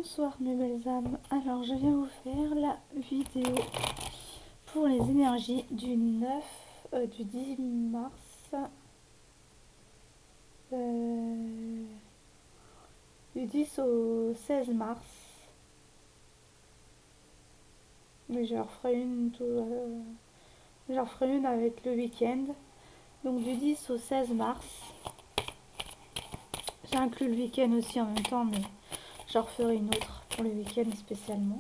Bonsoir mes belles âmes, alors je viens vous faire la vidéo pour les énergies du 10 mars, du 10 au 16 mars, mais je leur ferai une avec le week-end, donc du 10 au 16 mars, j'inclus le week-end aussi en même temps, mais j'en referai une autre pour le week-end spécialement.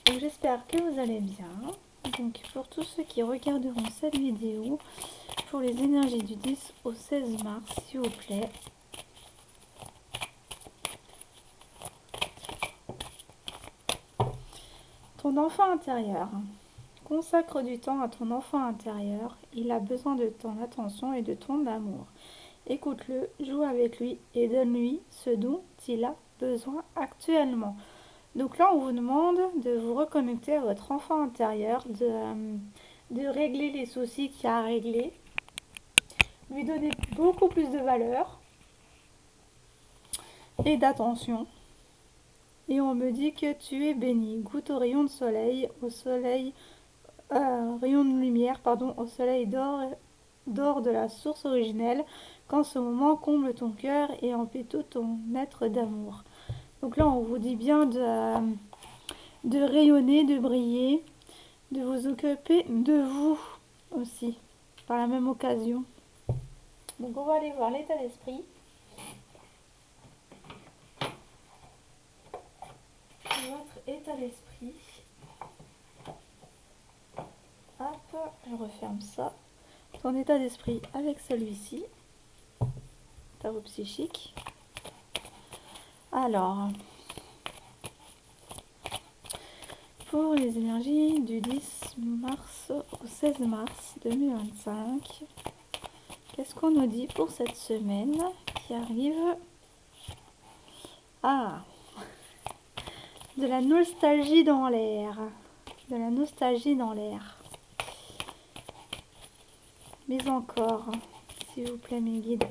Donc j'espère que vous allez bien. Donc pour tous ceux qui regarderont cette vidéo, pour les énergies du 10 au 16 mars, s'il vous plaît. Ton enfant intérieur. Consacre du temps à ton enfant intérieur. Il a besoin de ton attention et de ton amour. Écoute-le, joue avec lui et donne-lui ce dont il a besoin actuellement. Donc là, on vous demande de vous reconnecter à votre enfant intérieur, de régler les soucis qu'il y a à régler, lui donner beaucoup plus de valeur et d'attention. Et on me dit que tu es béni. Goûte au rayon de soleil, rayon de lumière, pardon, au soleil d'or de la source originelle, quand ce moment comble ton cœur et emplit tout ton être d'amour. Donc là, on vous dit bien de rayonner, de briller, de vous occuper de vous aussi, par la même occasion. Donc on va aller voir l'état d'esprit. Votre état d'esprit. Hop, je referme ça. Ton état d'esprit avec celui-ci. Tarot psychique. Alors, pour les énergies du 10 mars au 16 mars 2025, qu'est-ce qu'on nous dit pour cette semaine qui arrive? Ah, de la nostalgie dans l'air. De la nostalgie dans l'air. Mais encore, s'il vous plaît mes guides.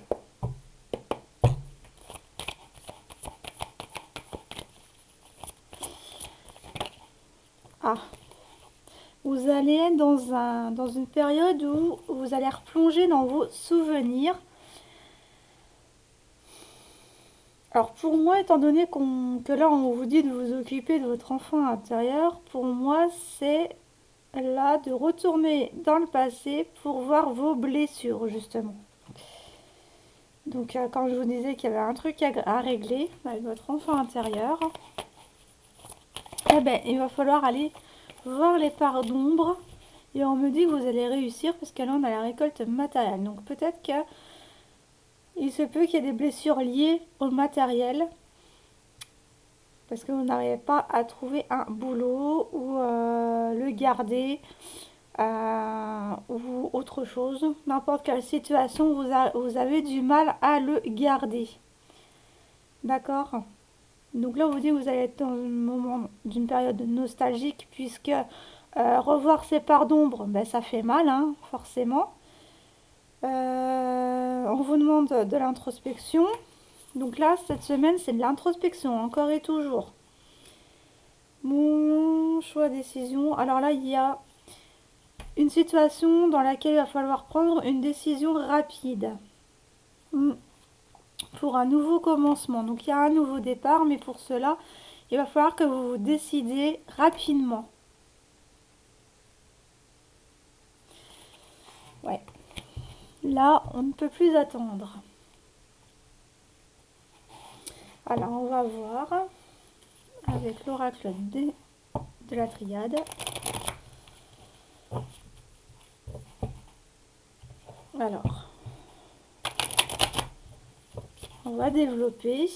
Ah, vous allez être dans une période où vous allez replonger dans vos souvenirs. Alors pour moi, étant donné que là on vous dit de vous occuper de votre enfant intérieur, pour moi c'est là de retourner dans le passé pour voir vos blessures justement. Donc quand je vous disais qu'il y avait un truc à régler avec votre enfant intérieur, eh ben il va falloir aller voir les parts d'ombre et on me dit que vous allez réussir parce que là on a la récolte matérielle. Donc peut-être qu'il se peut qu'il y ait des blessures liées au matériel parce que vous n'arrivez pas à trouver un boulot ou le garder ou autre chose. N'importe quelle situation, vous avez du mal à le garder. D'accord ? Donc là, on vous dit que vous allez être dans un moment d'une période nostalgique puisque revoir ses parts d'ombre, ben, ça fait mal, hein, forcément. On vous demande de l'introspection. Donc là, cette semaine, c'est de l'introspection, encore et toujours. Mon choix décision. Alors là, il y a une situation dans laquelle il va falloir prendre une décision rapide. Pour un nouveau commencement. Donc il y a un nouveau départ, mais pour cela, il va falloir que vous vous décidiez rapidement. Ouais. Là, on ne peut plus attendre. Alors, on va voir avec l'oracle de la triade. Alors, on va développer.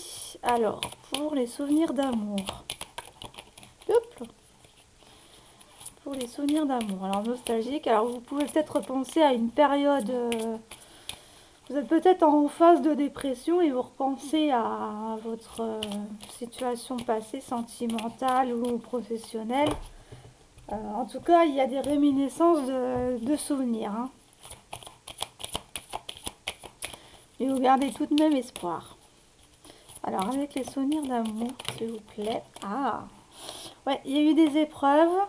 Alors, pour les souvenirs d'amour. Pour les souvenirs d'amour. Alors, nostalgique. Alors, vous pouvez peut-être penser à une période... vous êtes peut-être en phase de dépression et vous repensez à votre situation passée, sentimentale ou professionnelle. En tout cas, il y a des réminiscences de souvenirs. Hein. Et vous gardez tout de même espoir. Alors, avec les souvenirs d'amour, s'il vous plaît. Ah, ouais, il y a eu des épreuves.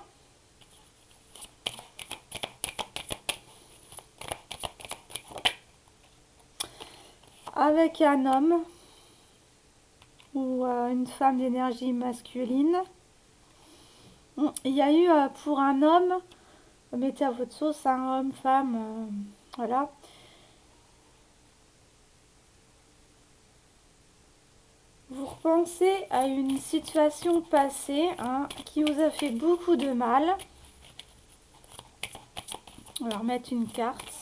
Avec un homme ou une femme d'énergie masculine. Il y a eu pour un homme, mettez à votre sauce, un homme, femme, voilà. Vous repensez à une situation passée qui vous a fait beaucoup de mal. On va remettre une carte.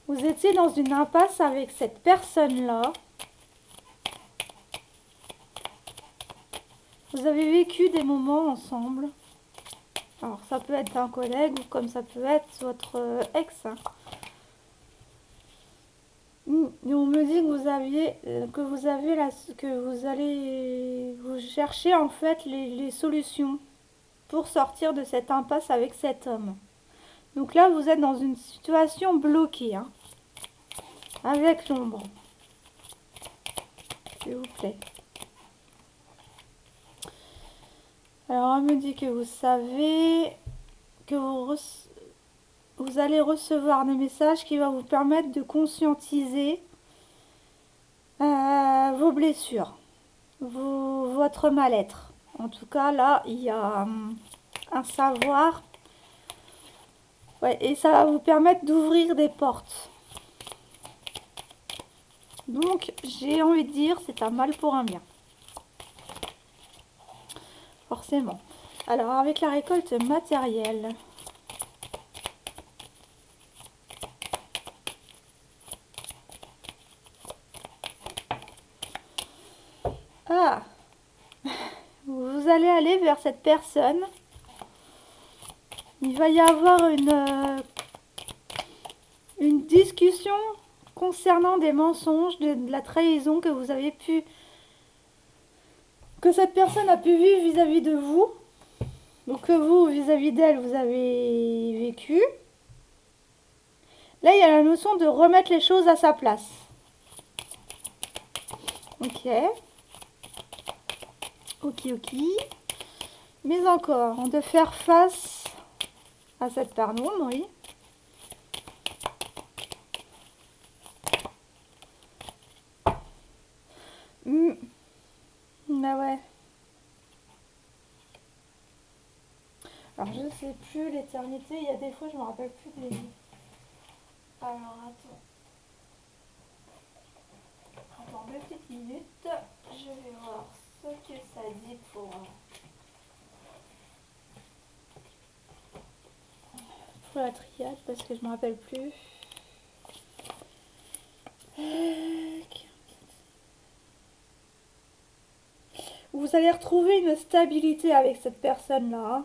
Vous étiez dans une impasse avec cette personne-là. Vous avez vécu des moments ensemble. Alors ça peut être un collègue ou comme ça peut être votre ex. Et on me dit que vous cherchez en fait les solutions pour sortir de cette impasse avec cet homme. Donc là, vous êtes dans une situation bloquée, avec l'ombre, s'il vous plaît. Alors, on me dit que vous savez que vous allez recevoir des messages qui vont vous permettre de conscientiser vos blessures, votre mal-être. En tout cas, là, il y a un savoir. Ouais, et ça va vous permettre d'ouvrir des portes. Donc, j'ai envie de dire, c'est un mal pour un bien. Forcément. Alors, avec la récolte matérielle. Ah, vous allez aller vers cette personne. Il va y avoir une discussion concernant des mensonges, de la trahison que cette personne a pu vivre vis-à-vis de vous, ou que vous, vis-à-vis d'elle, vous avez vécu. Là, il y a la notion de remettre les choses à sa place. Ok. Ok. Mais encore, de faire face à cette pardon, oui. Ah ouais. Alors je sais plus l'éternité, il y a des fois je me rappelle plus des. Alors attends 2 petites minutes, je vais voir ce que ça dit pour la triade parce que je me rappelle plus. Vous allez retrouver une stabilité avec cette personne-là.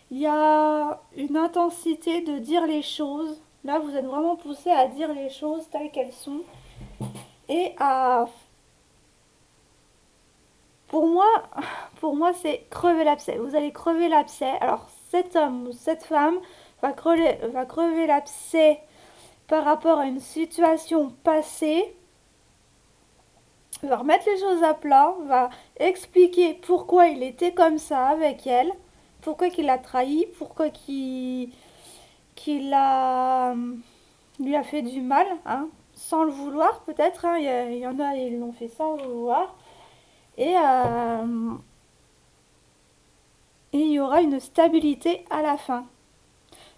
Il y a une intensité de dire les choses. Là, vous êtes vraiment poussé à dire les choses telles qu'elles sont. Et à... Pour moi, c'est crever l'abcès. Vous allez crever l'abcès. Alors, cet homme ou cette femme va crever l'abcès par rapport à une situation passée. Va remettre les choses à plat, va expliquer pourquoi il était comme ça avec elle, pourquoi qu'il l'a trahi, pourquoi qu'il lui a fait du mal, sans le vouloir peut-être. Il y en a, ils l'ont fait sans le vouloir. Et il y aura une stabilité à la fin.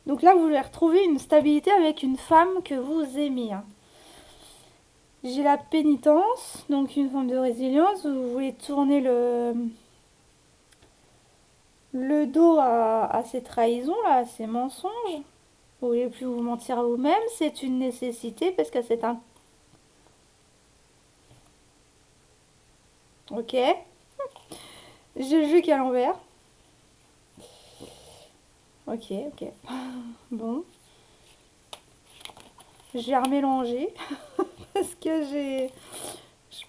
Donc là, vous allez retrouver une stabilité avec une femme que vous aimez. J'ai la pénitence, donc une forme de résilience. Vous voulez tourner le dos à ces trahisons-là, à ces mensonges. Vous voulez plus vous mentir à vous-même. C'est une nécessité parce que c'est un... Ok. J'ai le jeu qui est à l'envers. Ok. Bon. J'ai remélangé parce que je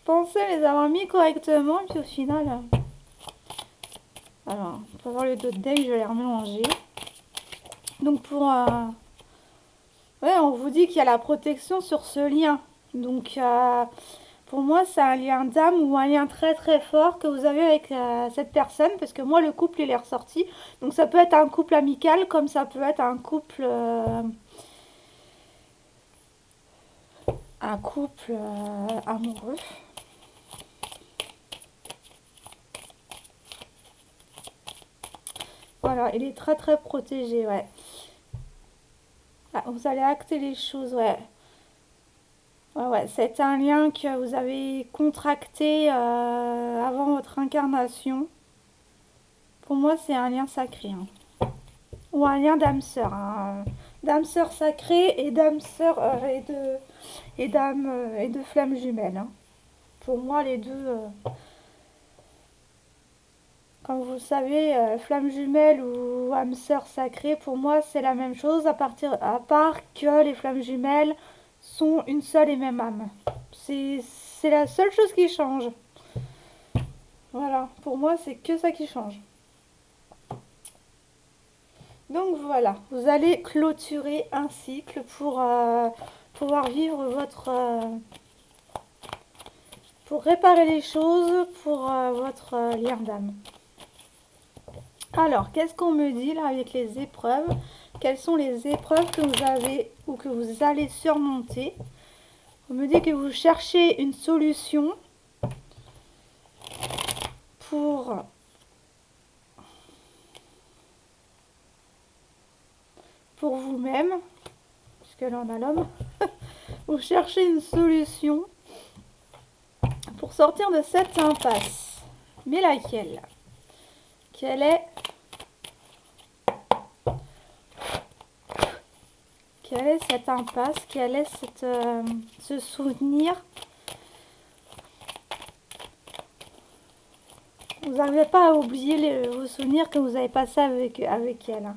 pensais les avoir mis correctement et puis au final... Alors, pour avoir le dos de deck, je vais les remélanger. Donc ouais, on vous dit qu'il y a la protection sur ce lien. Donc, pour moi, c'est un lien d'âme ou un lien très très fort que vous avez avec cette personne, parce que moi, le couple, il est ressorti. Donc ça peut être un couple amical, comme ça peut être un couple amoureux. Voilà, il est très très protégé, ouais. Ah, vous allez acter les choses, ouais. Ouais, ouais, c'est un lien que vous avez contracté avant votre incarnation. Pour moi, c'est un lien sacré, hein. Ou un lien d'âme sœur, hein. D'âme sœur sacrée et d'âme sœur et d'âme et de flamme jumelle, hein. Pour moi, les deux, comme vous le savez, flamme jumelle ou âme sœur sacrée, pour moi, c'est la même chose, à part que les flammes jumelles sont une seule et même âme. C'est la seule chose qui change. Voilà, pour moi, c'est que ça qui change. Donc voilà, vous allez clôturer un cycle pour pouvoir vivre pour réparer les choses pour votre lien d'âme. Alors, qu'est-ce qu'on me dit là avec les épreuves? Quelles sont les épreuves que vous avez ou que vous allez surmonter? On me dit que vous cherchez une solution pour vous-même, puisque là on a l'homme. Vous cherchez une solution pour sortir de cette impasse. Mais laquelle? Quelle est cette impasse? Quel est ce souvenir? Vous n'arrivez pas à oublier vos souvenirs que vous avez passés avec elle, hein.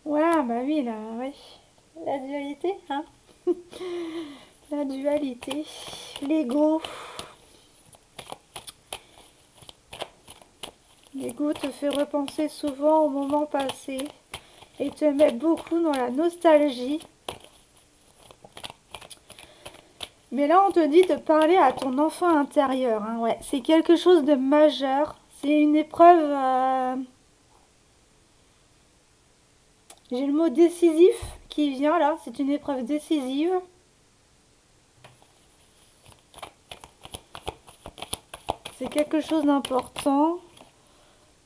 Ouais, bah oui, là, oui. La dualité, hein. La dualité. L'ego. L'ego te fait repenser souvent au moment passé et te met beaucoup dans la nostalgie. Mais là, on te dit de parler à ton enfant intérieur, hein, ouais. C'est quelque chose de majeur. C'est une épreuve... J'ai le mot décisif qui vient là. C'est une épreuve décisive. C'est quelque chose d'important.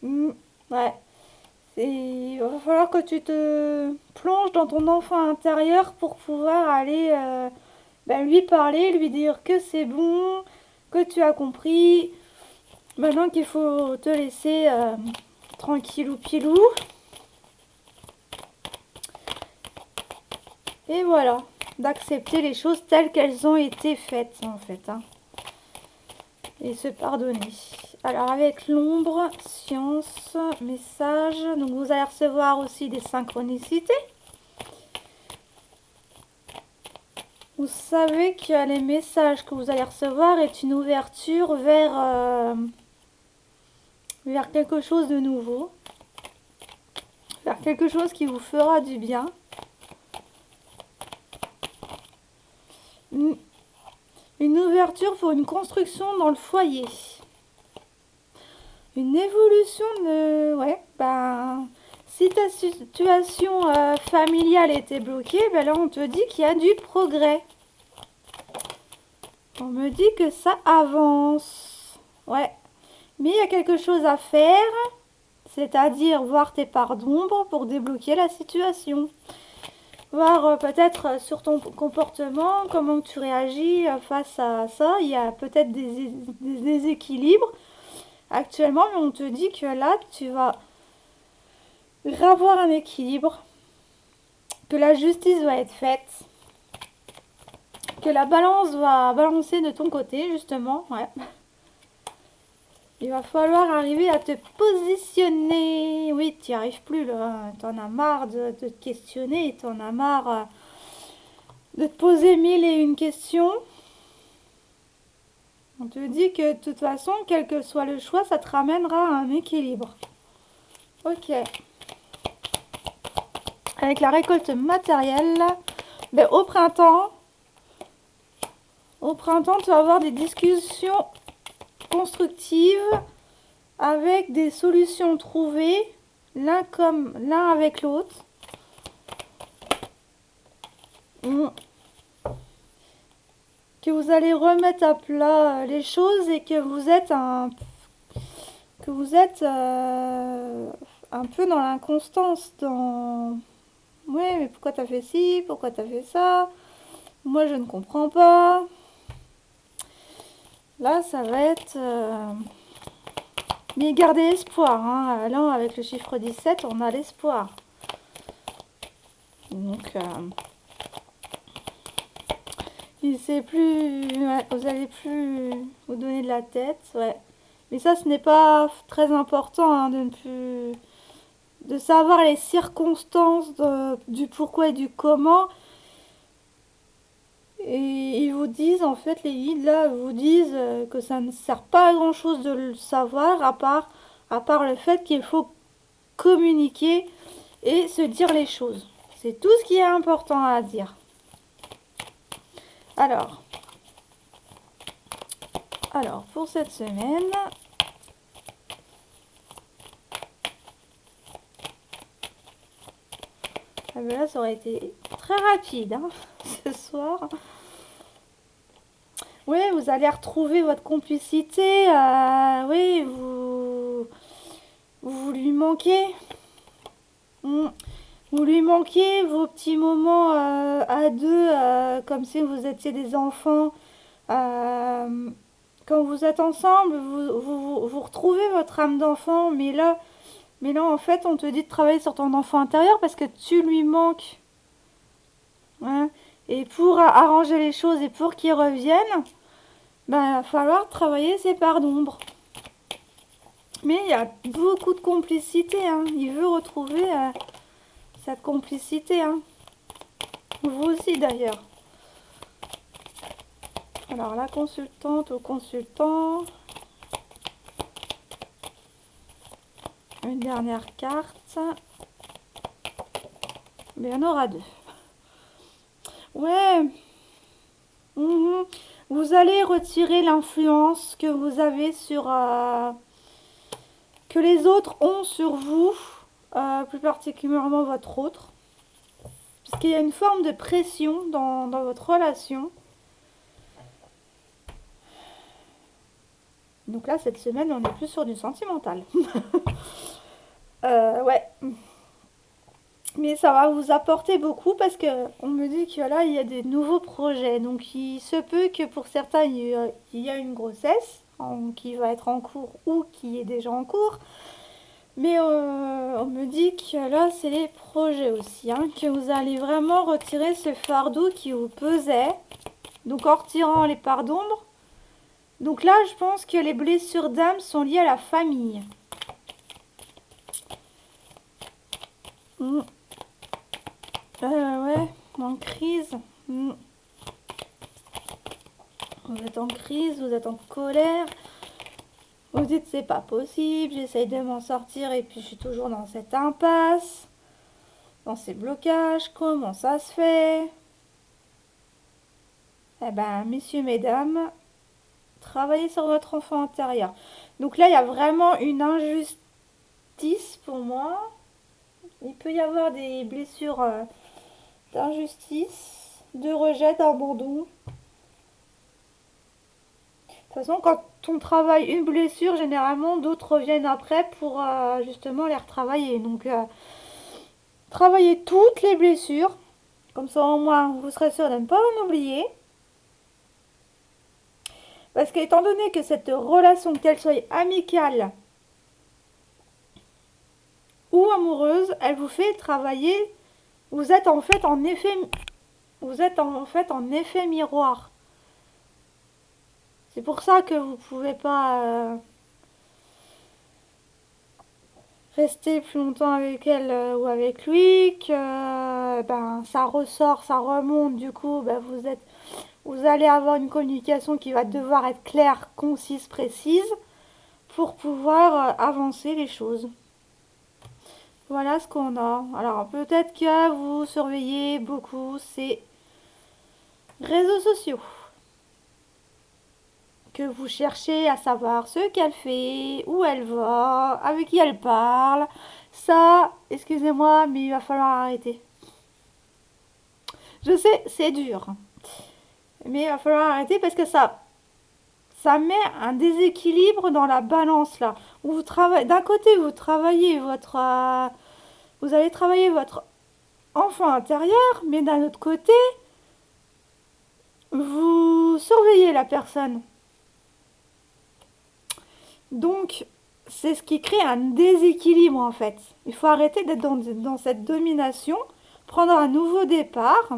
Ouais. Il va falloir que tu te plonges dans ton enfant intérieur pour pouvoir aller lui parler, lui dire que c'est bon, que tu as compris. Maintenant qu'il faut te laisser tranquillou pilou. Et voilà, d'accepter les choses telles qu'elles ont été faites en fait, hein. Et se pardonner. Alors avec l'ombre, science, message. Donc vous allez recevoir aussi des synchronicités. Vous savez que les messages que vous allez recevoir est une ouverture vers quelque chose de nouveau. Vers quelque chose qui vous fera du bien. Une ouverture pour une construction dans le foyer. Une évolution de... Ouais, ben... Si ta situation familiale était bloquée, ben là on te dit qu'il y a du progrès. On me dit que ça avance. Ouais. Mais il y a quelque chose à faire. C'est-à-dire voir tes parts d'ombre pour débloquer la situation. Voir peut-être sur ton comportement, comment tu réagis face à ça. Il y a peut-être des déséquilibres actuellement, mais on te dit que là, tu vas avoir un équilibre, que la justice va être faite, que la balance va balancer de ton côté, justement, ouais. Il va falloir arriver à te positionner. Oui, tu n'y arrives plus, là. T'en as marre de te questionner, t'en as marre de te poser mille et une questions. On te dit que de toute façon, quel que soit le choix, ça te ramènera à un équilibre. Ok. Avec la récolte matérielle, ben, au Au printemps, tu vas avoir des discussions constructives avec des solutions trouvées l'un avec l'autre. Que vous allez remettre à plat les choses et que vous êtes un peu dans l'inconstance, dans ouais, mais pourquoi t'as fait ci, pourquoi t'as fait ça, moi je ne comprends pas. Là ça va être mais gardez espoir, hein. Là avec le chiffre 17 on a l'espoir, donc il sait plus, ouais, vous allez plus vous donner de la tête, ouais. Mais ça, ce n'est pas très important, hein, de savoir les circonstances du pourquoi et du comment. Et ils vous disent, en fait, les guides là vous disent que ça ne sert pas à grand chose de le savoir, à part le fait qu'il faut communiquer et se dire les choses. C'est tout ce qui est important à dire. Alors pour cette semaine, ah ben là, ça aurait été très rapide, hein, ce soir. Oui, vous allez retrouver votre complicité. Oui, vous lui manquez. Vous lui manquez vos petits moments à deux, comme si vous étiez des enfants. Quand vous êtes ensemble, vous retrouvez votre âme d'enfant. Mais là, en fait, on te dit de travailler sur ton enfant intérieur parce que tu lui manques. Hein. Et pour arranger les choses et pour qu'il revienne, ben, il va falloir travailler ses parts d'ombre. Mais il y a beaucoup de complicité. Hein. Il veut retrouver cette complicité. Hein. Vous aussi d'ailleurs. Alors la consultante au consultant. Une dernière carte. Mais il y en aura deux. Ouais. Vous allez retirer l'influence que vous avez sur... que les autres ont sur vous. Plus particulièrement votre autre. Parce qu'il y a une forme de pression dans votre relation. Donc là, cette semaine, on est plus sur du sentimental. Ouais. Mais ça va vous apporter beaucoup parce que on me dit que là, il y a des nouveaux projets. Donc il se peut que pour certains, il y a une grossesse qui va être en cours ou qui est déjà en cours. Mais on me dit que là, c'est les projets aussi. Hein, que vous allez vraiment retirer ce fardeau qui vous pesait. Donc en retirant les parts d'ombre. Donc là, je pense que les blessures d'âme sont liées à la famille. Ouais, en crise. Vous êtes en crise, vous êtes en colère. Vous dites c'est pas possible, j'essaye de m'en sortir et puis je suis toujours dans cette impasse, dans ces blocages, comment ça se fait? Eh ben, messieurs, mesdames, travaillez sur votre enfant intérieur. Donc là, il y a vraiment une injustice pour moi. Il peut y avoir des blessures d'injustice, de rejet, d'abandon. De toute façon, quand on travaille une blessure, généralement d'autres reviennent après pour justement les retravailler. Donc, travaillez toutes les blessures. Comme ça, au moins, vous serez sûr de ne pas en oublier. Parce qu'étant donné que cette relation, qu'elle soit amicale ou amoureuse, elle vous fait travailler. Vous êtes en fait en effet miroir. C'est pour ça que vous ne pouvez pas rester plus longtemps avec elle ou avec lui, que ben, ça ressort, ça remonte, du coup ben, vous allez avoir une communication qui va devoir être claire, concise, précise pour pouvoir avancer les choses. Voilà ce qu'on a. Alors peut-être que vous surveillez beaucoup ces réseaux sociaux. que vous cherchez à savoir ce qu'elle fait, où elle va, avec qui elle parle. Ça, excusez-moi, mais il va falloir arrêter. Je sais, c'est dur, mais il va falloir arrêter parce que ça met un déséquilibre dans la balance là. Où vous travaillez, d'un côté, vous travaillez vous allez travailler votre enfant intérieur, mais d'un autre côté, vous surveillez la personne. Donc, c'est ce qui crée un déséquilibre en fait. Il faut arrêter d'être dans cette domination, prendre un nouveau départ.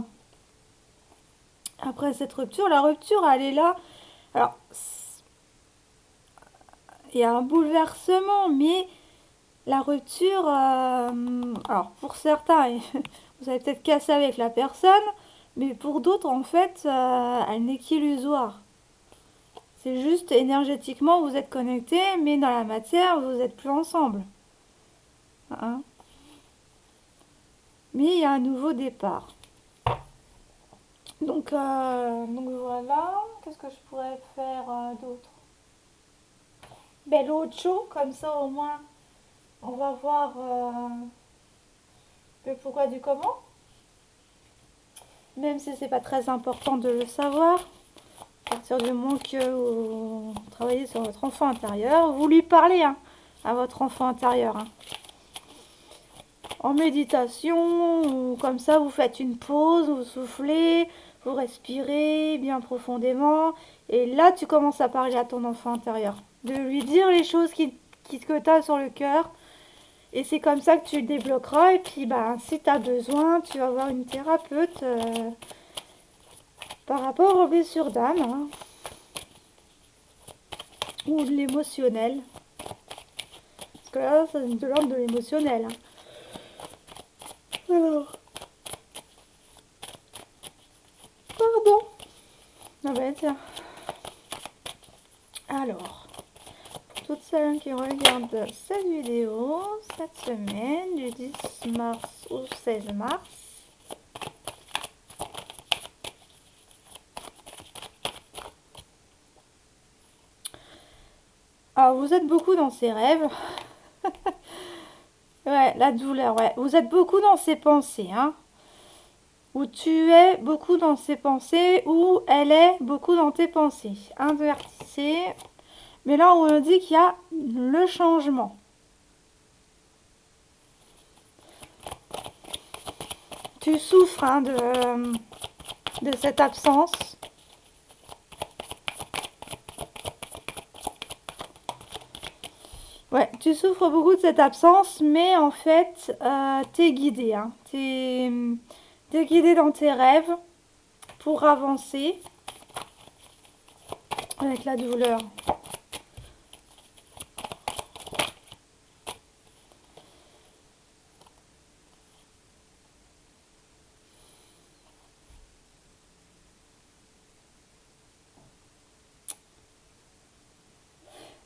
Après cette rupture, la rupture, elle est là. Alors, il y a un bouleversement, mais la rupture, alors pour certains, vous avez peut-être cassé avec la personne, mais pour d'autres, en fait, elle n'est qu'illusoire. C'est juste énergétiquement, vous êtes connectés, mais dans la matière, vous n'êtes plus ensemble. Hein. Mais il y a un nouveau départ. Donc voilà, qu'est-ce que je pourrais faire d'autre? Ben, l'autre chaud, comme ça au moins, on va voir le pourquoi du comment. Même si c'est pas très important de le savoir. À partir du moment que vous travaillez sur votre enfant intérieur, vous lui parlez hein, à votre enfant intérieur. Hein. En méditation, ou comme ça, vous faites une pause, vous soufflez, vous respirez bien profondément. Et là, tu commences à parler à ton enfant intérieur. De lui dire les choses que tu as sur le cœur. Et c'est comme ça que tu le débloqueras. Et puis, ben, si tu as besoin, tu vas voir une thérapeute par rapport aux blessures d'âme. Hein, ou de l'émotionnel. Parce que là, c'est de l'ordre de l'émotionnel. Hein. Alors, pardon. Ah ben tiens. Alors, pour toutes celles qui regardent cette vidéo, cette semaine, du 10 mars au 16 mars, alors vous êtes beaucoup dans ces rêves. Ouais, la douleur, ouais. Vous êtes beaucoup dans ces pensées, hein. Où tu es beaucoup dans ses pensées, ou elle est beaucoup dans tes pensées. Inversé. Mais là, on me dit qu'il y a le changement. Tu souffres hein, de cette absence. Ouais, tu souffres beaucoup de cette absence, mais en fait, t'es guidé. Hein. T'es guidé dans tes rêves pour avancer avec la douleur.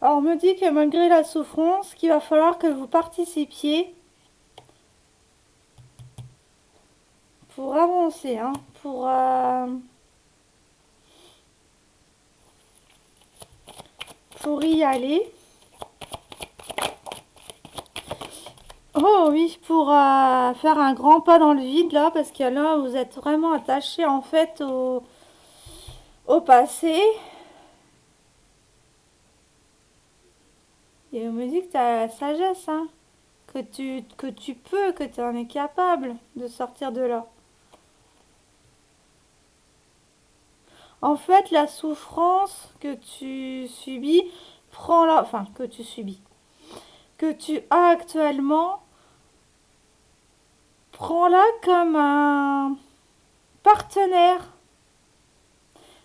Alors, on me dit que malgré la souffrance, qu'il va falloir que vous participiez pour avancer, hein, pour y aller. Oh oui, pour faire un grand pas dans le vide là, parce que là, vous êtes vraiment attaché en fait au passé. Et on me dit que tu as la sagesse, hein, que tu peux, que tu en es capable de sortir de là. En fait, la souffrance que tu subis, prends-la, enfin, que tu subis, que tu as actuellement, prends-la partenaire,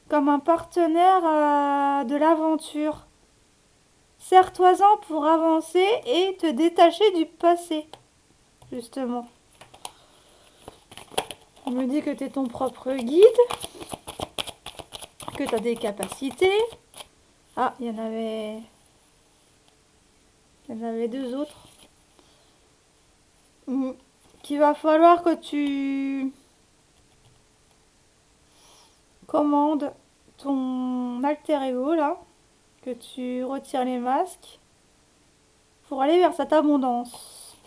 comme un partenaire de l'aventure. Sers-toi-en pour avancer et te détacher du passé, justement. On me dit que tu es ton propre guide, que tu as des capacités. Ah, il y en avait deux autres. Qu'il va falloir que tu commandes ton alter ego là que tu retires les masques pour aller vers cette abondance.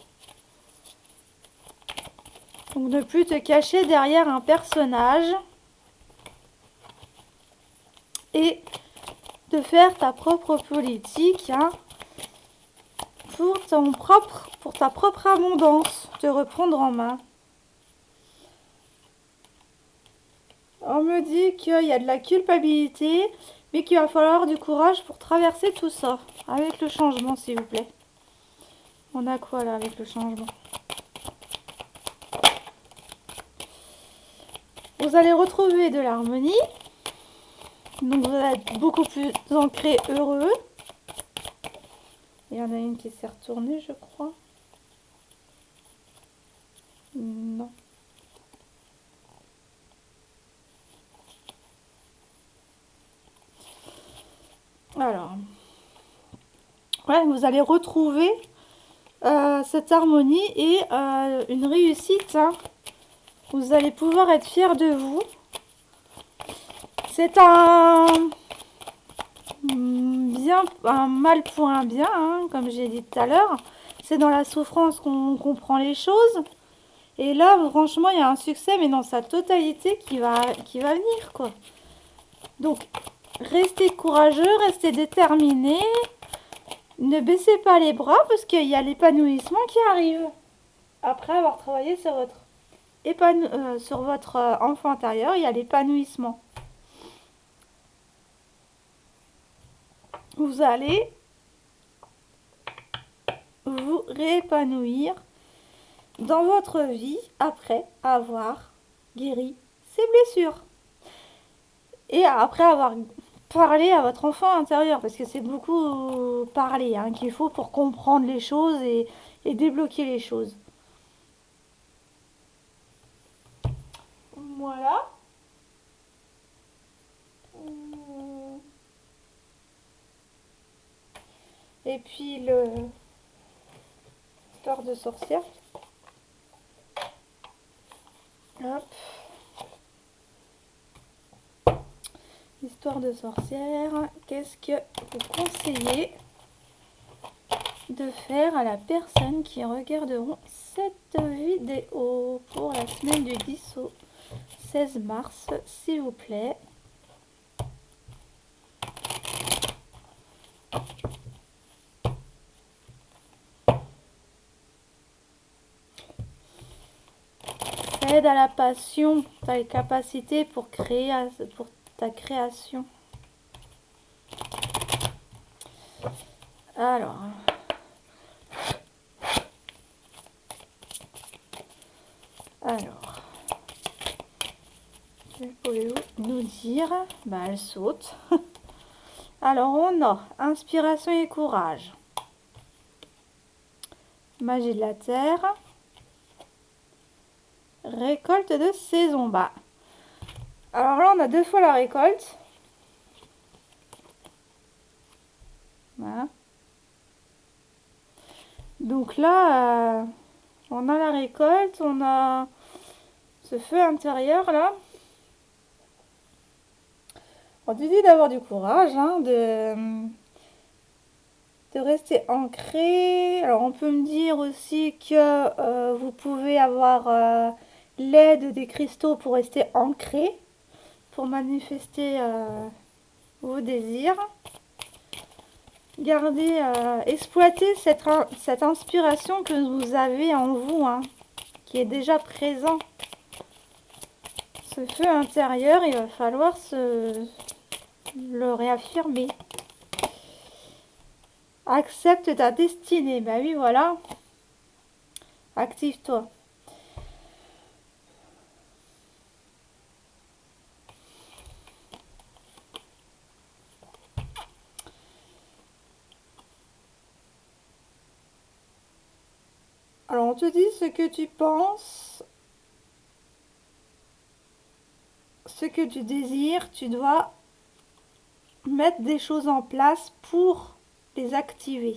Donc ne plus te cacher derrière un personnage et de faire ta propre politique, hein, pour ta propre abondance, te reprendre en main. On me dit qu'il y a de la culpabilité, mais qu'il va falloir du courage pour traverser tout ça. Avec le changement, s'il vous plaît. On a quoi là avec le changement? Vous allez retrouver de l'harmonie. Donc vous allez être beaucoup plus ancré, heureux. Il y en a une qui s'est retournée, je crois. Non. Alors, ouais, vous allez retrouver cette harmonie et une réussite, hein. Vous allez pouvoir être fiers de vous. C'est un mal pour un bien, hein, comme j'ai dit tout à l'heure. C'est dans la souffrance qu'on comprend les choses. Et là, franchement, il y a un succès, mais dans sa totalité qui va venir, quoi. Donc, restez courageux, restez déterminés. Ne baissez pas les bras parce qu'il y a l'épanouissement qui arrive. Après avoir travaillé sur votre enfant intérieur, il y a l'épanouissement. Vous allez vous réépanouir dans votre vie après avoir guéri ces blessures. Et après avoir parlé à votre enfant intérieur, parce que c'est beaucoup parler, hein, qu'il faut pour comprendre les choses et débloquer les choses. Voilà. Et puis l'histoire de sorcière. Hop. Histoire de sorcière. Qu'est-ce que vous conseillez de faire à la personne qui regarderont cette vidéo pour la semaine du 10 au 16 mars, s'il vous plaît? Ça aide à la passion, tu as les capacités pour créer, pour ta création. Alors, que pouvez-vous nous dire? Bah, elle saute. Alors, on a inspiration et courage, magie de la terre, récolte de saison. Bah, alors là, on a 2 fois la récolte. Voilà. Donc là, on a la récolte, on a ce feu intérieur là. On te dit d'avoir du courage, hein, de rester ancré. Alors on peut me dire aussi que vous pouvez avoir l'aide des cristaux pour rester ancré, pour manifester vos désirs. Gardez, exploitez cette inspiration que vous avez en vous, hein, qui est déjà présent. Ce feu intérieur, il va falloir le réaffirmer. Accepte ta destinée. Ben oui, voilà. Active-toi. Alors, on te dit ce que tu penses, ce que tu désires. Tu dois mettre des choses en place pour les activer.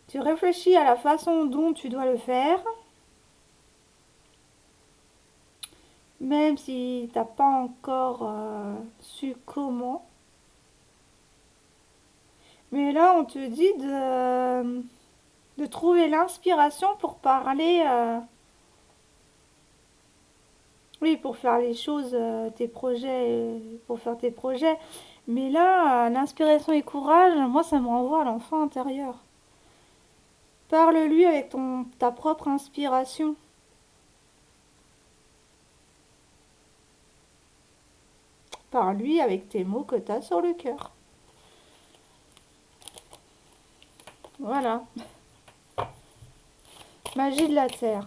Tu réfléchis à la façon dont tu dois le faire. même si t'as pas encore su comment. Mais là, on te dit de trouver l'inspiration pour parler, oui, pour faire les choses, tes projets, pour faire tes projets. Mais là, l'inspiration et courage, moi, ça me renvoie à l'enfant intérieur. Parle-lui avec ta propre inspiration. Parle-lui avec tes mots que tu as sur le cœur. Voilà. Magie de la terre.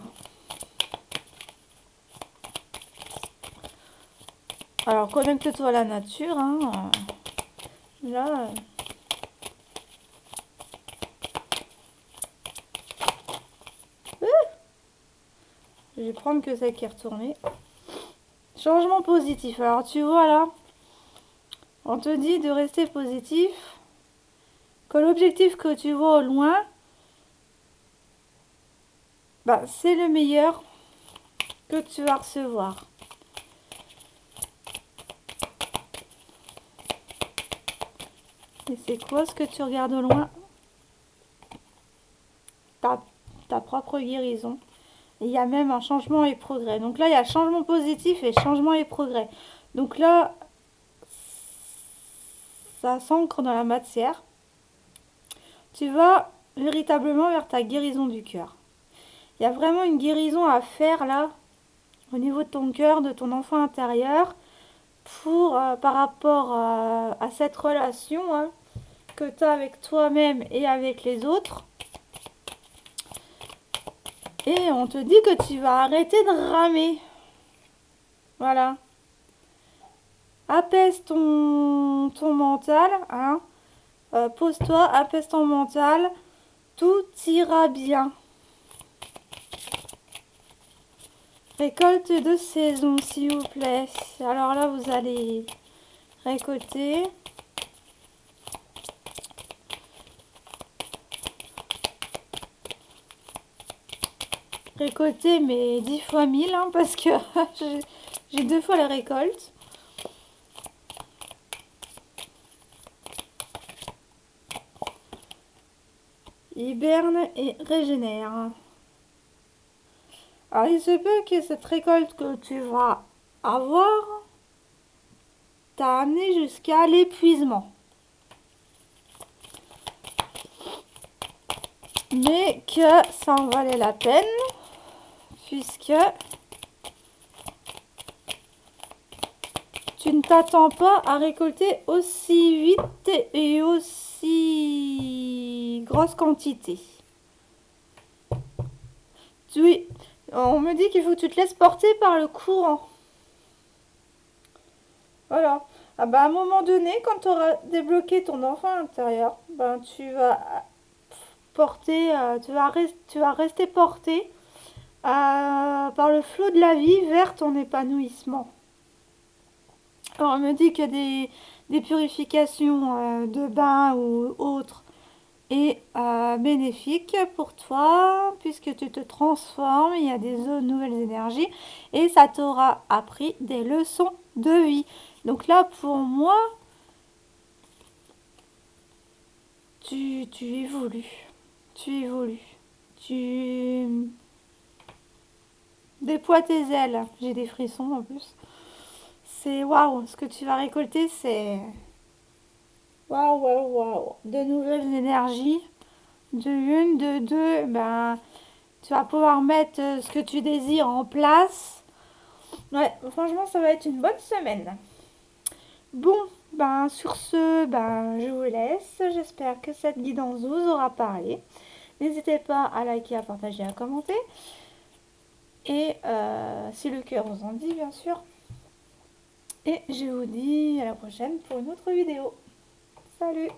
Alors, connecte-toi à la nature. Hein. Là, je vais prendre que ça qui est retourné. Changement positif. Alors, tu vois là, on te dit de rester positif. Que l'objectif que tu vois au loin, bah, c'est le meilleur que tu vas recevoir. Et c'est quoi ce que tu regardes au loin? Ta propre guérison. Il y a même un changement et progrès. Donc là, il y a changement positif et changement et progrès. Donc là, ça s'ancre dans la matière. Tu vas véritablement vers ta guérison du cœur. Il y a vraiment une guérison à faire là, au niveau de ton cœur, de ton enfant intérieur, pour, par rapport à cette relation hein, que tu as avec toi-même et avec les autres. Et on te dit que tu vas arrêter de ramer. Voilà. Apaise ton mental. Hein. Pose-toi, apaise ton mental. Tout ira bien. Récolte de saison, s'il vous plaît. Alors là, vous allez récolter. Récolter, mais 10 fois 1000, hein, parce que j'ai 2 fois la récolte. Hiberne et régénère. Alors, il se peut que cette récolte que tu vas avoir t'a amené jusqu'à l'épuisement. Mais que ça en valait la peine, puisque tu ne t'attends pas à récolter aussi vite et aussi grosse quantité. Oui, on me dit qu'il faut que tu te laisses porter par le courant. Voilà. Ah bah à un moment donné, quand tu auras débloqué ton enfant intérieur, ben tu vas porter, tu vas rester porté par le flot de la vie vers ton épanouissement. Alors on me dit que des purifications de bain ou autres est bénéfique pour toi puisque tu te transformes, il y a des nouvelles énergies et ça t'aura appris des leçons de vie. Donc là pour moi, tu évolues, tu déploies tes ailes, j'ai des frissons en plus. C'est waouh, ce que tu vas récolter c'est waouh, waouh, waouh, de nouvelles énergies. De une, de deux, ben, tu vas pouvoir mettre ce que tu désires en place. Ouais, franchement, ça va être une bonne semaine. Bon, ben, sur ce, ben, je vous laisse. J'espère que cette guidance vous aura parlé. N'hésitez pas à liker, à partager, à commenter. Et si le cœur vous en dit, bien sûr. Et je vous dis à la prochaine pour une autre vidéo. Salut!